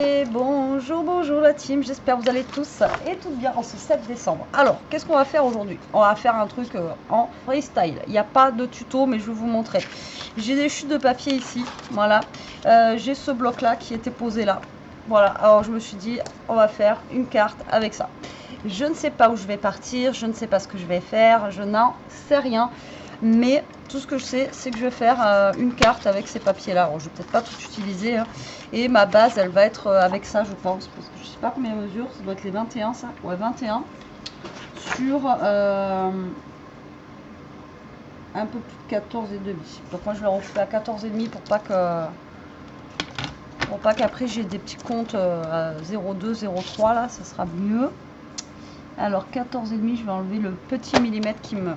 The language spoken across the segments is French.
Et bonjour la team, j'espère que vous allez tous et toutes bien en ce 7 décembre. Alors, qu'est-ce qu'on va faire aujourd'hui? On va faire un truc en freestyle. Il n'y a pas de tuto, mais je vais vous montrer. J'ai des chutes de papier ici, voilà. J'ai ce bloc là qui était posé là. Voilà, alors je me suis dit, on va faire une carte avec ça. Je ne sais pas où je vais partir, je ne sais pas ce que je vais faire, je n'en sais rien. Mais tout ce que je sais, c'est que je vais faire une carte avec ces papiers-là. Alors, je vais peut-être pas tout utiliser. Hein. Et ma base, elle va être avec ça, je pense. Parce que je sais pas combien mesure. Ça doit être les 21, ça. Ouais, 21. Sur un peu plus de 14,5. Donc, moi, je vais refaire à 14,5 pour pas qu'après j'ai des petits comptes à 0,2, 0,3. Là, ça sera mieux. Alors, 14,5, je vais enlever le petit millimètre qui me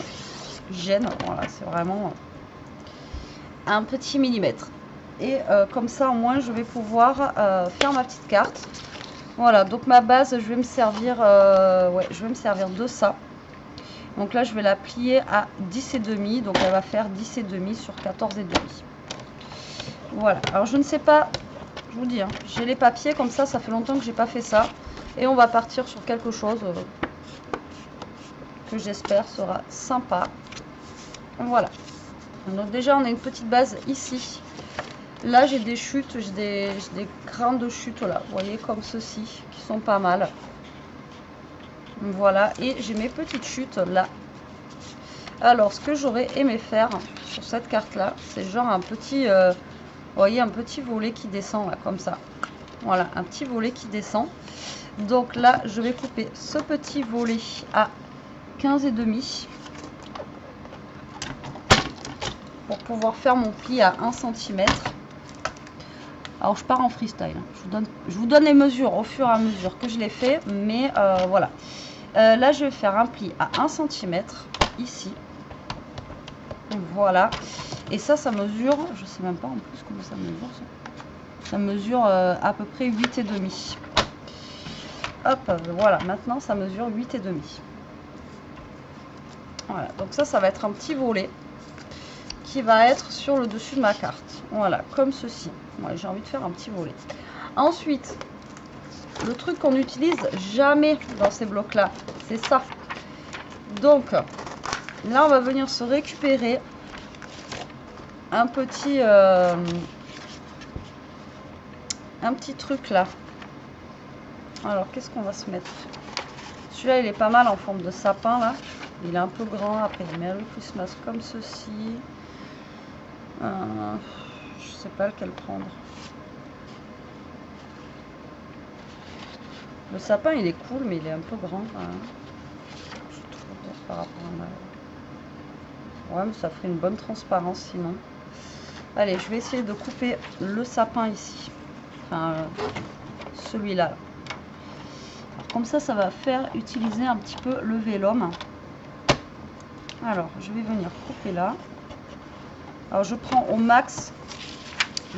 gêne. Voilà, c'est vraiment un petit millimètre. Et comme ça, au moins, je vais pouvoir faire ma petite carte. Voilà, donc ma base, je vais me servir, de ça. Donc là, je vais la plier à 10,5. Donc elle va faire 10,5 sur 14,5. Voilà, alors je ne sais pas, je vous dis, hein, j'ai les papiers comme ça fait longtemps que j'ai pas fait ça. Et on va partir sur quelque chose que j'espère sera sympa. Voilà. Donc déjà, on a une petite base ici. Là, j'ai des chutes, j'ai des grains de chute là, vous voyez, comme ceci, qui sont pas mal. Voilà, et j'ai mes petites chutes là. Alors, ce que j'aurais aimé faire sur cette carte-là, c'est genre un petit, vous voyez, un petit volet qui descend là, comme ça. Voilà, un petit volet qui descend. Donc là, je vais couper ce petit volet à 15,5 pour pouvoir faire mon pli à 1 cm. Alors je pars en freestyle, je vous donne les mesures au fur et à mesure que je les fais, mais voilà. Là je vais faire un pli à 1 cm ici, voilà. Et ça mesure, je sais même pas en plus comment ça mesure ça. Ça mesure à peu près 8,5. Hop, voilà, maintenant ça mesure 8,5. Voilà, donc ça va être un petit volet qui va être sur le dessus de ma carte. Voilà, comme ceci. Moi, j'ai envie de faire un petit volet. Ensuite, le truc qu'on n'utilise jamais dans ces blocs-là, c'est ça. Donc, là, on va venir se récupérer un petit truc là. Alors, qu'est-ce qu'on va se mettre? Celui-là, il est pas mal en forme de sapin, là. Il est un peu grand. Après, il met le Christmas comme ceci. Je sais pas lequel prendre. Le sapin il est cool, mais il est un peu grand quand même. Je trouve par rapport à... Ouais, mais ça ferait une bonne transparence sinon. Allez, je vais essayer de couper le sapin ici. Enfin, celui-là. Comme ça va faire utiliser un petit peu le vélum. Alors, je vais venir couper là. Alors, je prends au max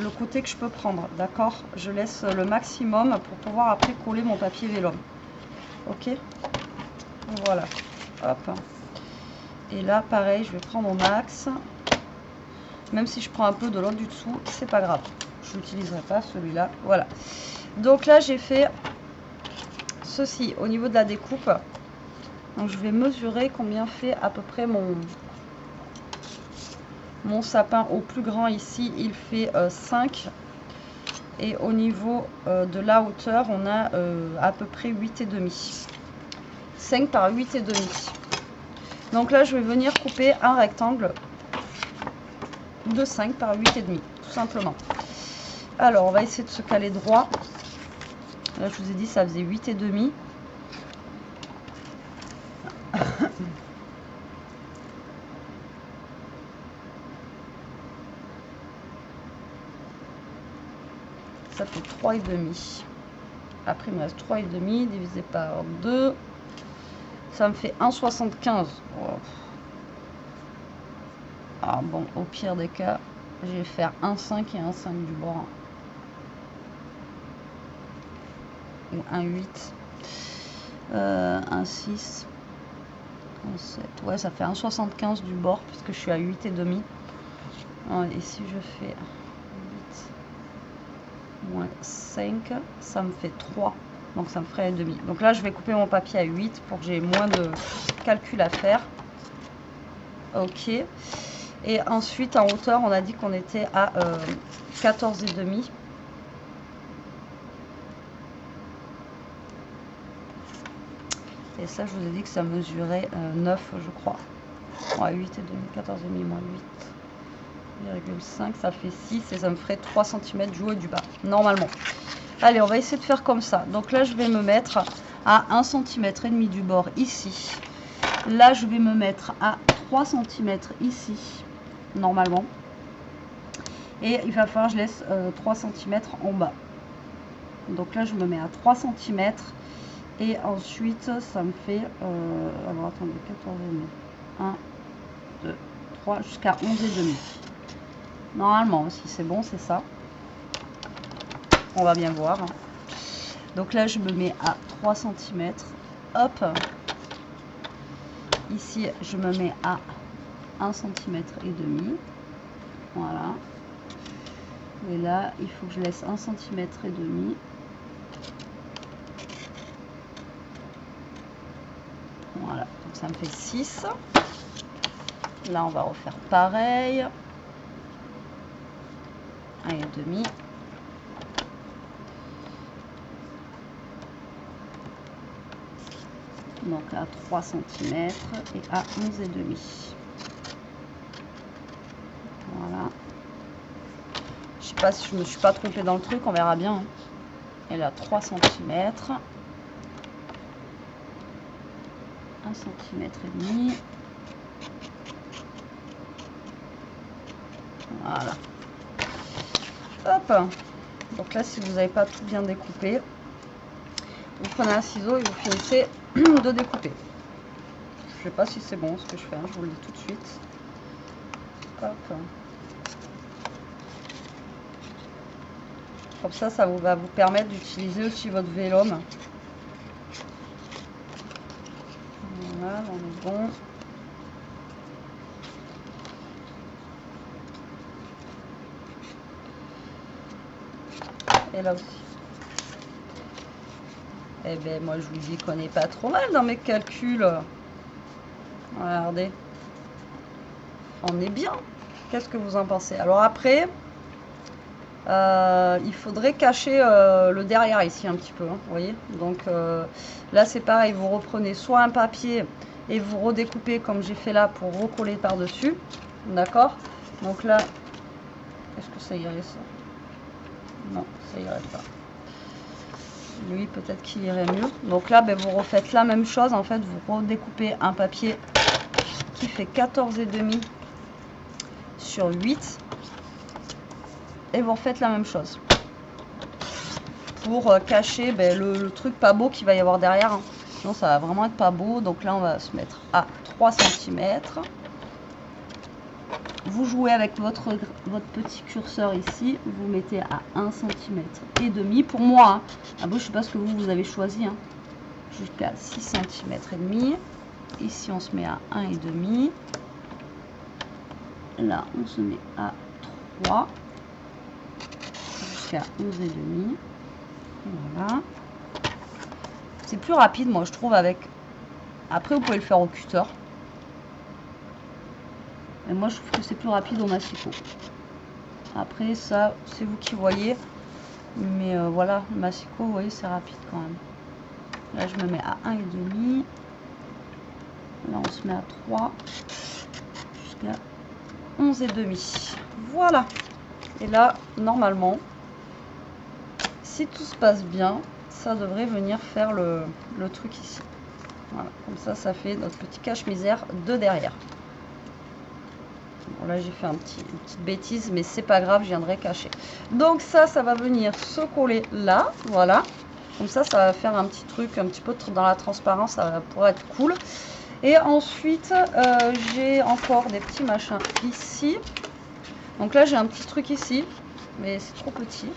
le côté que je peux prendre, d'accord? Je laisse le maximum pour pouvoir après coller mon papier vélum. Ok, voilà, hop. Et là pareil, je vais prendre au max, même si je prends un peu de l'autre du dessous, c'est pas grave, je l'utiliserai pas celui-là. Voilà, donc là j'ai fait ceci au niveau de la découpe. Donc je vais mesurer combien fait à peu près mon sapin au plus grand ici. Il fait 5. Et au niveau de la hauteur, on a à peu près 8,5. 5 par 8,5. Donc là, je vais venir couper un rectangle de 5 par 8,5, tout simplement. Alors, on va essayer de se caler droit. Là, je vous ai dit, ça faisait 8,5. Ça fait 3,5. Après, il me reste 3,5 divisé par 2. Ça me fait 1,75. Oh. Ah bon, au pire des cas, je vais faire 1,5 et 1,5 du bord. Ou 1,8. 1,6. 1,7. Ouais, ça fait 1,75 du bord, puisque je suis à 8,5. Et si je fais 8 moins 5, ça me fait 3. Donc ça me ferait 1,5. Donc là, je vais couper mon papier à 8 pour que j'ai moins de calculs à faire. Ok. Et ensuite, en hauteur, on a dit qu'on était à 14,5. Et ça, je vous ai dit que ça mesurait 9, je crois. Ouais, 8,5, 14,5 moins 8,5, ça fait 6 et ça me ferait 3 cm du haut et du bas, normalement. Allez, on va essayer de faire comme ça. Donc là, je vais me mettre à 1,5 cm du bord ici. Là, je vais me mettre à 3 cm ici, normalement. Et il va falloir que je laisse 3 cm en bas. Donc là, je me mets à 3 cm. Et ensuite, ça me fait... alors, attendez, 14,5. 1, 2, 3, jusqu'à 11,5. Normalement, si c'est bon, c'est ça. On va bien voir. Donc là, je me mets à 3 cm. Hop. Ici, je me mets à 1,5 cm. Voilà. Et là, il faut que je laisse 1,5 cm. Voilà, donc ça me fait 6. Là, on va refaire pareil. 1,5. Donc à 3 cm et à 11,5. Voilà. Je sais pas si je me suis pas trompée dans le truc, on verra bien. Et là, 3 cm. 1,5 cm. Voilà. Hop. Donc là, si vous n'avez pas tout bien découpé, vous prenez un ciseau et vous finissez de découper. Je sais pas si c'est bon ce que je fais, hein, je vous le dis tout de suite. Hop. Comme ça, ça va vous permettre d'utiliser aussi votre vélum. Voilà, on est bon. Et là aussi. Eh ben moi je vous dis qu'on n'est pas trop mal dans mes calculs. Regardez. On est bien. Qu'est-ce que vous en pensez? Alors après, il faudrait cacher le derrière ici un petit peu. Hein, vous voyez? Donc là c'est pareil, vous reprenez soit un papier et vous redécoupez comme j'ai fait là pour recoller par-dessus. D'accord? Donc là, est-ce que ça irait ça? Non, ça irait pas. Lui, peut-être qu'il irait mieux. Donc là, ben, vous refaites la même chose. En fait, vous redécoupez un papier qui fait 14,5 sur 8. Et vous refaites la même chose. Pour cacher ben, le truc pas beau qu'il va y avoir derrière. Hein. Sinon, ça va vraiment être pas beau. Donc là, on va se mettre à 3 cm. Vous jouez avec votre petit curseur ici, vous mettez à 1,5 cm. Pour moi, hein. Ah bon, je ne sais pas ce que vous avez choisi, hein. Jusqu'à 6 cm et demi. Ici, on se met à 1,5. Là, on se met à 3. Jusqu'à 11,5. Voilà. C'est plus rapide, moi, je trouve, avec... Après, vous pouvez le faire au cutter. Et moi, je trouve que c'est plus rapide au massicot. Après, ça, c'est vous qui voyez. Mais voilà, le massicot, vous voyez, c'est rapide quand même. Là, je me mets à 1,5. Là, on se met à 3. Jusqu'à 11,5. Voilà. Et là, normalement, si tout se passe bien, ça devrait venir faire le truc ici. Voilà, comme ça, ça fait notre petit cache-misère de derrière. Bon, là j'ai fait une petite bêtise, mais c'est pas grave, je viendrai cacher. Donc ça va venir se coller là, voilà. Comme ça va faire un petit truc, un petit peu dans la transparence, ça pourrait être cool. Et ensuite, j'ai encore des petits machins ici. Donc là j'ai un petit truc ici, mais c'est trop petit.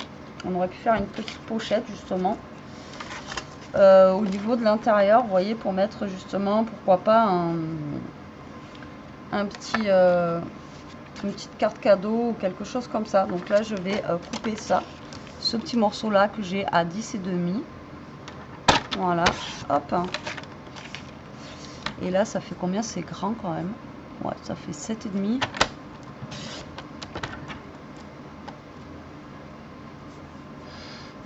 On aurait pu faire une petite pochette justement. Au niveau de l'intérieur, vous voyez, pour mettre justement, pourquoi pas, un petit... une petite carte cadeau ou quelque chose comme ça. Donc là je vais couper ça ce petit morceau là que j'ai à 10,5. Voilà, hop. Et là, ça fait combien? C'est grand quand même. Ouais, ça fait 7,5.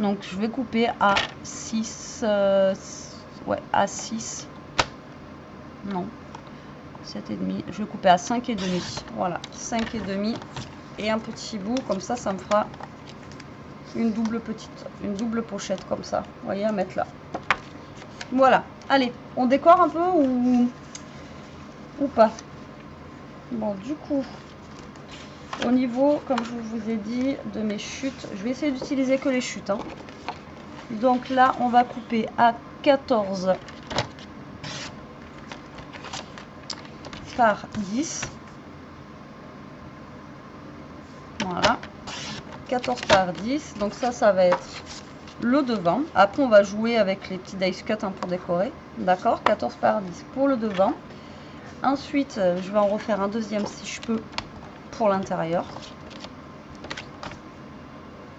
Donc, je vais couper à 6. Ouais, à 6. Non, 7,5. Je vais couper à 5,5. Voilà, 5,5. Et un petit bout, comme ça, ça me fera une double pochette comme ça. Vous voyez, à mettre là. Voilà. Allez, on décore un peu ou pas? Bon, du coup, au niveau, comme je vous ai dit, de mes chutes, je vais essayer d'utiliser que les chutes. Hein. Donc là, on va couper à 14 par 10. Voilà. 14 par 10. Donc ça va être le devant. Après, on va jouer avec les petits dice cut hein, pour décorer. D'accord, 14 par 10 pour le devant. Ensuite, je vais en refaire un deuxième si je peux pour l'intérieur.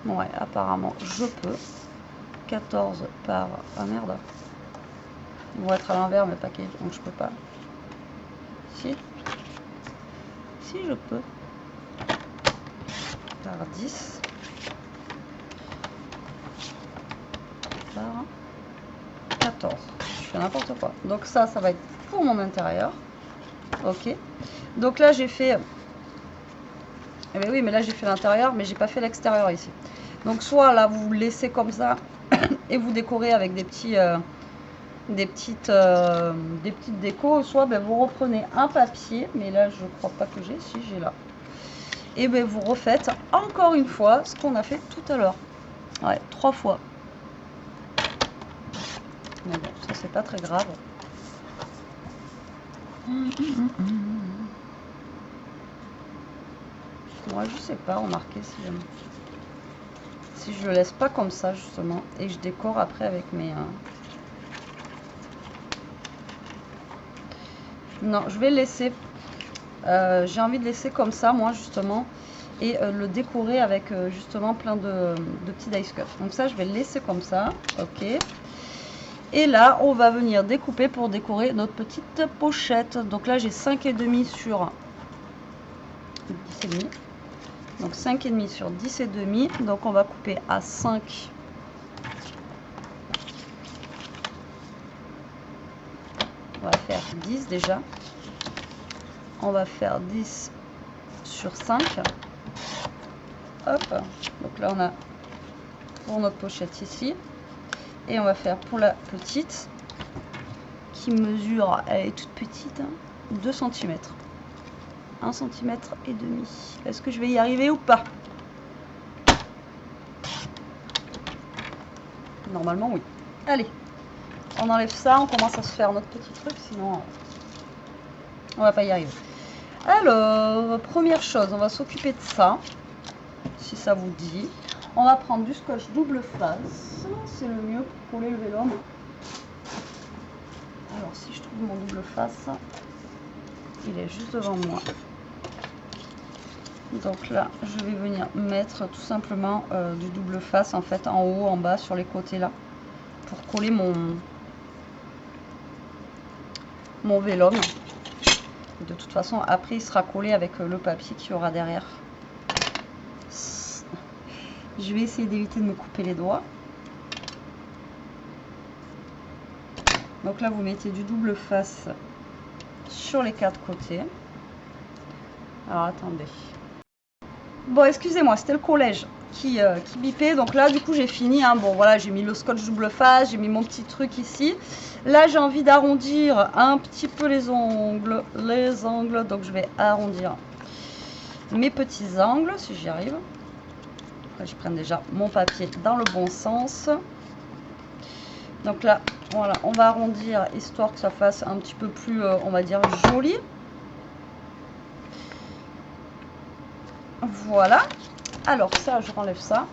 Ouais, apparemment, je peux. 14 par... Ah merde. Ils vont être à l'envers, mais pas donc je peux pas. Si. Si, je peux. Par 10. Par 14. Je fais n'importe quoi. Donc ça va être pour mon intérieur. Ok. Donc là, j'ai fait... Eh bien oui, mais là, j'ai fait l'intérieur, mais j'ai pas fait l'extérieur ici. Donc soit là, vous laissez comme ça et vous décorez avec des petites décos, soit ben, vous reprenez un papier, mais là, je crois pas que j'ai. Si, j'ai là. Et ben vous refaites encore une fois ce qu'on a fait tout à l'heure. Ouais, 3 fois. Mais bon, ça c'est pas très grave. Moi je sais pas, remarquez si je le laisse pas comme ça justement et je décore après avec mes... Non, je vais le laisser. J'ai envie de laisser comme ça moi justement et le décorer avec justement plein de petits dice cut. Donc ça je vais le laisser comme ça. Ok. Et là, on va venir découper pour décorer notre petite pochette. Donc là, j'ai 5,5 sur 10,5. Donc 5,5 sur 10,5. Donc on va couper à 5. On va faire 10 déjà. On va faire 10 sur 5. Hop. Donc là, on a pour notre pochette ici. Et on va faire pour la petite qui mesure, elle est toute petite, hein, 2 cm. 1 cm et demi. Est-ce que je vais y arriver ou pas? Normalement, oui. Allez, on enlève ça, on commence à se faire notre petit truc, sinon on va pas y arriver. Alors, première chose, on va s'occuper de ça, si ça vous dit. On va prendre du scotch double face, c'est le mieux pour coller le vélum. Alors si je trouve mon double face, il est juste devant moi. Donc là, je vais venir mettre tout simplement du double face en fait en haut, en bas, sur les côtés là, pour coller mon vélum. De toute façon, après, il sera collé avec le papier qu'il y aura derrière. Je vais essayer d'éviter de me couper les doigts. Donc là, vous mettez du double face sur les 4 côtés. Alors, attendez. Bon, excusez-moi, c'était le collège qui bipait. Donc là, du coup, j'ai fini. Hein. Bon, voilà, j'ai mis le scotch double face, j'ai mis mon petit truc ici. Là, j'ai envie d'arrondir un petit peu les ongles. Donc, je vais arrondir mes petits angles, si j'y arrive. Je prends déjà mon papier dans le bon sens. Donc là, voilà, on va arrondir histoire que ça fasse un petit peu plus, on va dire, joli. Voilà. Alors ça, je renlève ça.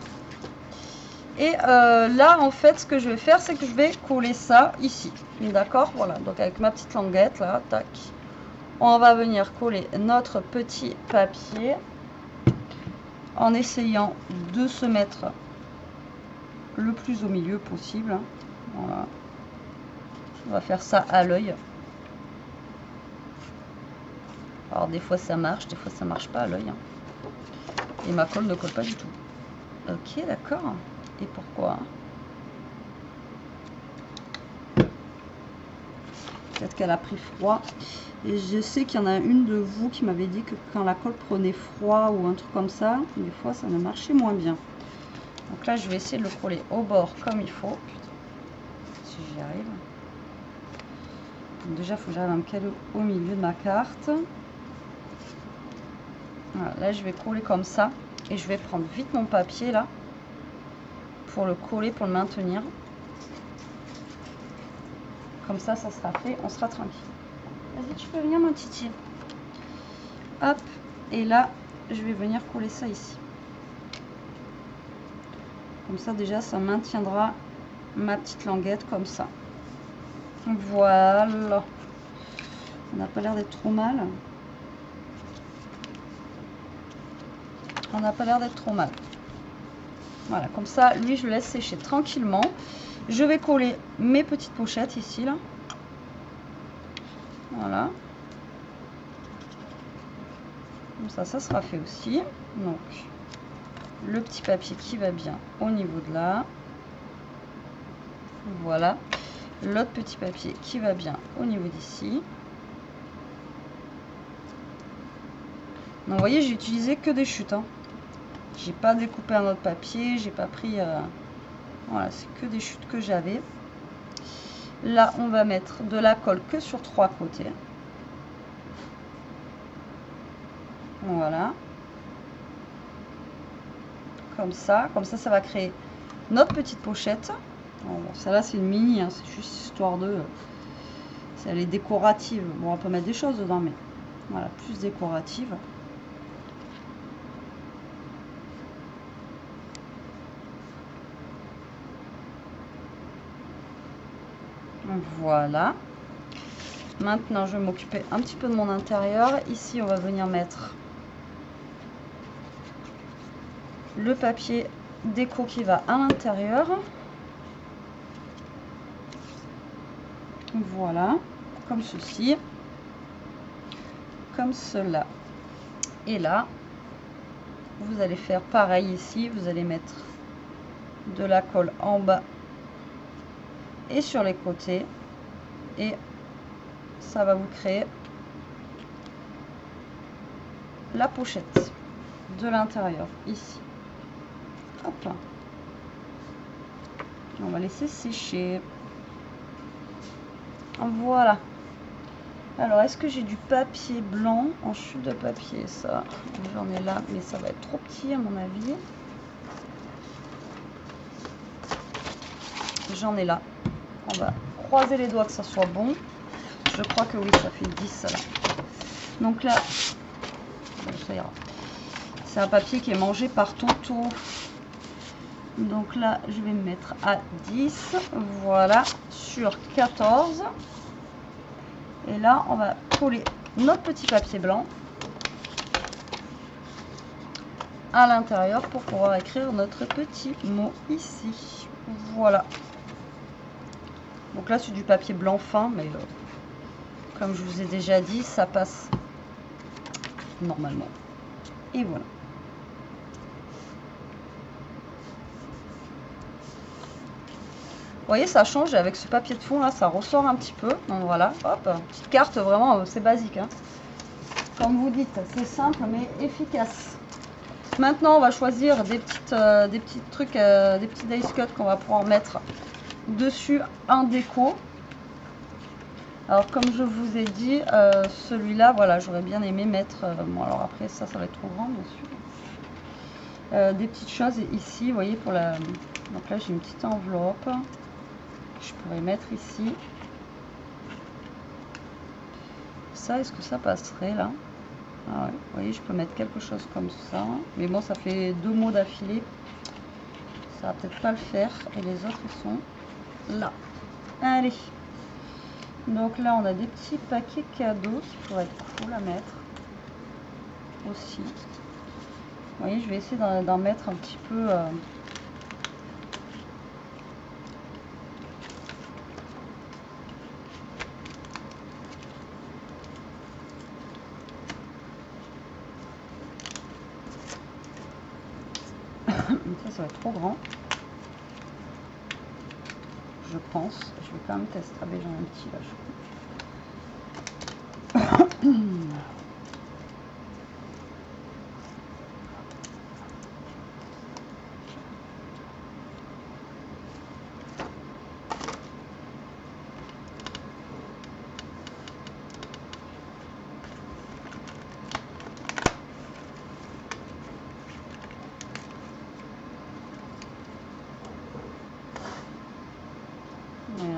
Et là, en fait, ce que je vais faire, c'est que je vais coller ça ici. D'accord? Voilà. Donc avec ma petite languette, là, tac. On va venir coller notre petit papier en essayant de se mettre le plus au milieu possible. Hein. Voilà. On va faire ça à l'œil. Alors des fois ça marche, des fois ça marche pas à l'œil. Hein. Et ma colle ne colle pas du tout. Ok, d'accord. Et pourquoi? Peut-être qu'elle a pris froid. Et je sais qu'il y en a une de vous qui m'avait dit que quand la colle prenait froid ou un truc comme ça, des fois ça ne marchait moins bien. Donc là je vais essayer de le coller au bord comme il faut. Putain, si j'y arrive. Donc déjà il faut que j'arrive à me caler au milieu de ma carte. Voilà, là je vais coller comme ça. Et je vais prendre vite mon papier là. Pour le coller, pour le maintenir. Comme ça sera fait, on sera tranquille. Vas-y, tu peux venir mon titi. Hop, et là, je vais venir coller ça ici. Comme ça, déjà, ça maintiendra ma petite languette comme ça. Voilà. On n'a pas l'air d'être trop mal. On n'a pas l'air d'être trop mal. Voilà, comme ça, lui, je le laisse sécher tranquillement. Je vais coller mes petites pochettes ici, là. Voilà. Comme ça sera fait aussi. Donc, le petit papier qui va bien au niveau de là. Voilà. L'autre petit papier qui va bien au niveau d'ici. Donc, vous voyez, j'ai utilisé que des chutes. Hein. J'ai pas découpé un autre papier, j'ai pas pris... Voilà, c'est que des chutes que j'avais. Là, on va mettre de la colle que sur 3 côtés. Voilà. Comme ça, ça va créer notre petite pochette. Bon, celle-là, c'est une mini, hein, c'est juste histoire de... Elle est décorative. Bon, on peut mettre des choses dedans, mais voilà, plus décorative. Voilà. Maintenant, je vais m'occuper un petit peu de mon intérieur. Ici, on va venir mettre le papier déco qui va à l'intérieur. Voilà, comme ceci, comme cela. Et là, vous allez faire pareil ici. Vous allez mettre de la colle en bas et sur les côtés. Et ça va vous créer la pochette de l'intérieur ici. Hop. On va laisser sécher. Voilà. Alors, est-ce que j'ai du papier blanc en chute de papier? Ça, j'en ai là, mais ça va être trop petit à mon avis. J'en ai là. On va croiser les doigts que ça soit bon. Je crois que oui, ça fait 10 ça là. Donc là, ça ira. C'est un papier qui est mangé par Toto. Donc là, je vais me mettre à 10. Voilà, sur 14. Et là, on va coller notre petit papier blanc à l'intérieur pour pouvoir écrire notre petit mot ici. Voilà. Donc là, c'est du papier blanc fin, mais comme je vous ai déjà dit, ça passe normalement. Et voilà. Vous voyez, ça change avec ce papier de fond là, ça ressort un petit peu. Donc voilà, hop, petite carte vraiment, c'est basique. Hein. Comme vous dites, c'est simple mais efficace. Maintenant, on va choisir des petits trucs, des petits dice cut qu'on va pouvoir mettre dessus en déco. Alors, comme je vous ai dit, celui-là, voilà, j'aurais bien aimé mettre. Bon, alors après, ça va être trop grand, bien sûr. Des petites choses ici, vous voyez, pour la. Donc là, j'ai une petite enveloppe. Je pourrais mettre ici. Ça, est-ce que ça passerait là? Ah ouais, vous voyez, je peux mettre quelque chose comme ça. Mais bon, ça fait 2 mots d'affilée. Ça va peut-être pas le faire. Et les autres, ils sont là. Allez. Donc là, on a des petits paquets cadeaux qui pourraient être cool à mettre. Aussi. Vous voyez, je vais essayer d'en mettre un petit peu... Ça va être trop grand. Je pense. Je vais quand même tester. Ah ben j'en ai un petit là, je crois.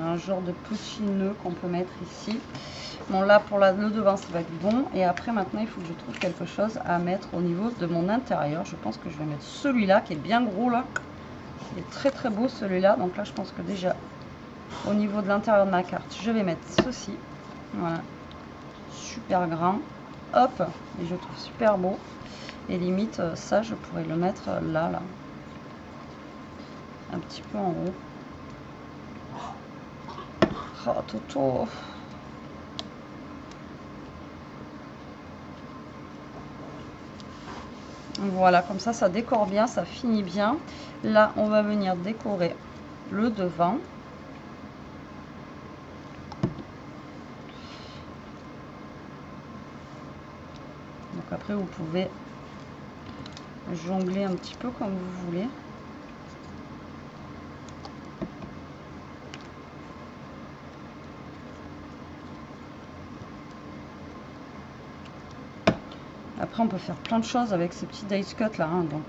Un genre de petit nœud qu'on peut mettre ici. Bon là pour le devant ça va être bon, et après maintenant il faut que je trouve quelque chose à mettre au niveau de mon intérieur. Je pense que je vais mettre celui-là qui est bien gros là. Il est très très beau celui-là. Donc là je pense que déjà au niveau de l'intérieur de ma carte je vais mettre ceci. Voilà, super grand. Hop, et je trouve super beau. Et limite ça je pourrais le mettre là, un petit peu en haut. Oh Toto. Voilà, comme ça décore bien, ça finit bien. Là on va venir décorer le devant. Donc après vous pouvez jongler un petit peu comme vous voulez. Après on peut faire plein de choses avec ces petits dice cut là, hein, donc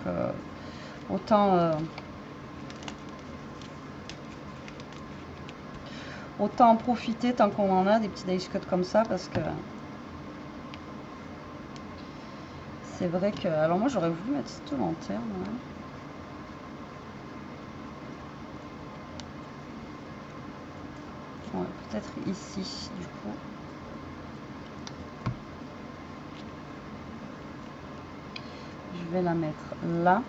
autant en profiter tant qu'on en a des petits dice cut comme ça, parce que c'est vrai que, alors moi j'aurais voulu mettre cette lanterne là. Ouais, peut-être ici du coup. Je vais la mettre là,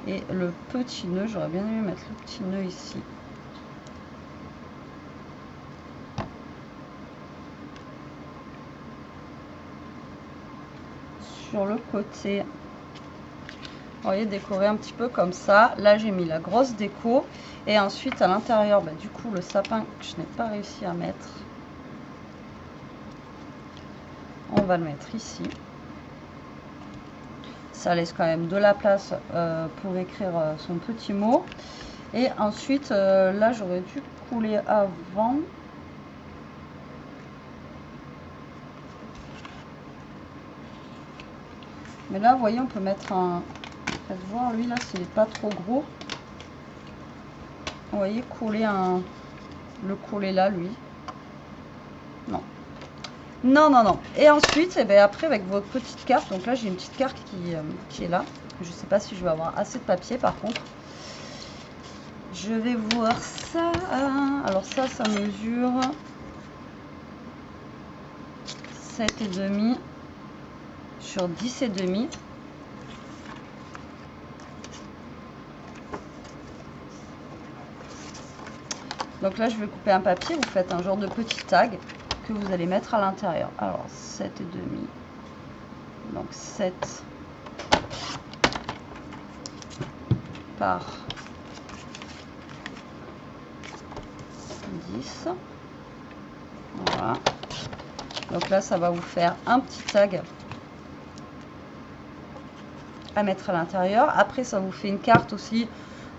et le petit nœud, j'aurais bien aimé mettre le petit nœud ici. Sur le côté, vous voyez, décorer un petit peu comme ça. Là j'ai mis la grosse déco, et ensuite à l'intérieur, bah, du coup le sapin que je n'ai pas réussi à mettre, on va le mettre ici. Ça laisse quand même de la place pour écrire son petit mot. Et ensuite là j'aurais dû couler avant. Mais là vous voyez, on peut mettre un, faites voir lui là s'il n'est pas trop gros. Vous voyez, coller le coller là lui. Non. Non, non, non. Et ensuite, et bien après avec votre petite carte, donc là j'ai une petite carte qui est là. Je ne sais pas si je vais avoir assez de papier par contre. Je vais voir ça. Alors ça mesure 7,5 sur 10,5. Donc là je vais couper un papier, vous faites un genre de petit tag que vous allez mettre à l'intérieur. Alors 7,5, donc 7 par 10. Voilà. Donc là ça va vous faire un petit tag à mettre à l'intérieur. Après ça vous fait une carte aussi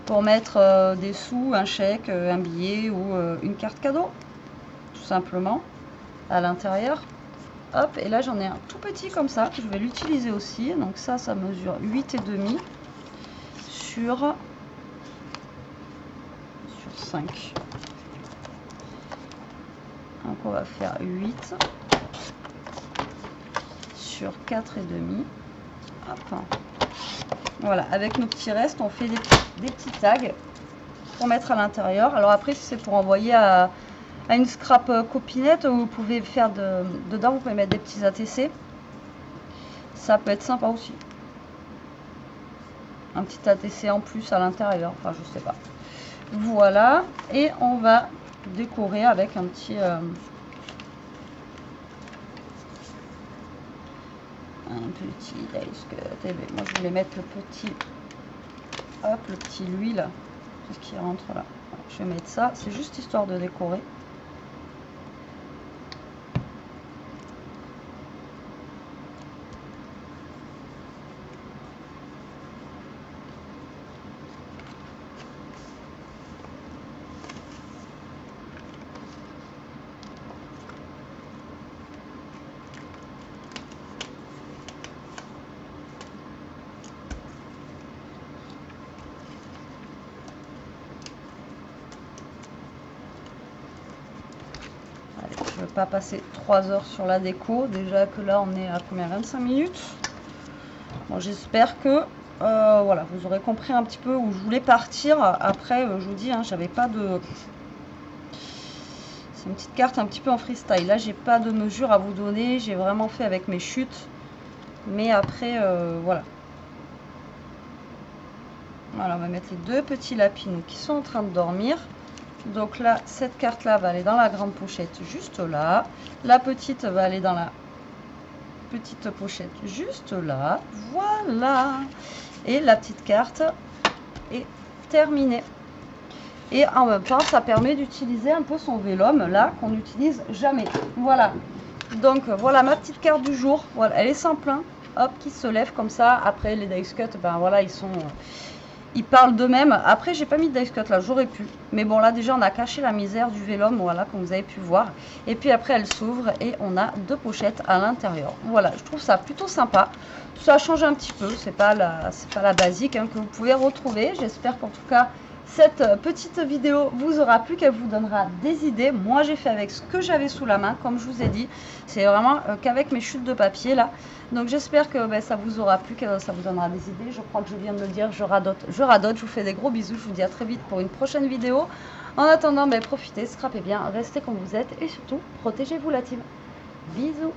pour mettre des sous, un chèque, un billet ou une carte cadeau, tout simplement, à l'intérieur. Hop, et là j'en ai un tout petit comme ça, je vais l'utiliser aussi. Donc ça mesure 8,5 sur 5. Donc on va faire 8 sur 4,5. Hop. Voilà, avec nos petits restes, on fait des petits tags pour mettre à l'intérieur. Alors après, si c'est pour envoyer à une scrap copinette, vous pouvez faire dedans, vous pouvez mettre des petits ATC. Ça peut être sympa aussi. Un petit ATC en plus à l'intérieur, enfin je sais pas. Voilà, et on va décorer avec un petit... dice cut. Et bien, moi je voulais mettre le petit Hop, le petit l'huile, tout ce qui rentre là. Je vais mettre ça, c'est juste histoire de décorer. Je ne vais pas passer 3 heures sur la déco. Déjà que là, on est à combien, 25 minutes. Bon, j'espère que voilà, vous aurez compris un petit peu où je voulais partir. Après, je vous dis, hein, j'avais pas de... C'est une petite carte un petit peu en freestyle. Là, j'ai pas de mesure à vous donner. J'ai vraiment fait avec mes chutes. Mais après, voilà. Voilà, on va mettre les deux petits lapinous qui sont en train de dormir. Donc là, cette carte-là va aller dans la grande pochette juste là. La petite va aller dans la petite pochette juste là. Voilà. Et la petite carte est terminée. Et en même temps, ça permet d'utiliser un peu son vélum, là, qu'on n'utilise jamais. Voilà. Donc, voilà ma petite carte du jour. Voilà, elle est simple, hein. Hop, qui se lève comme ça. Après, les dice cut, ben voilà, ils parlent d'eux-mêmes. Après, j'ai pas mis de dice cut là, j'aurais pu. Mais bon, là, déjà, on a caché la misère du vélum, voilà, comme vous avez pu voir. Et puis après, elle s'ouvre et on a 2 pochettes à l'intérieur. Voilà, je trouve ça plutôt sympa. Tout ça change un petit peu. C'est pas la basique hein, que vous pouvez retrouver. J'espère qu'en tout cas, cette petite vidéo vous aura plu, qu'elle vous donnera des idées. Moi, j'ai fait avec ce que j'avais sous la main, comme je vous ai dit. C'est vraiment qu'avec mes chutes de papier, là. Donc, j'espère que ça vous aura plu, que ça vous donnera des idées. Je crois que je viens de le dire, je radote. Je vous fais des gros bisous. Je vous dis à très vite pour une prochaine vidéo. En attendant, profitez, scrapez bien, restez comme vous êtes et surtout, protégez-vous la team. Bisous.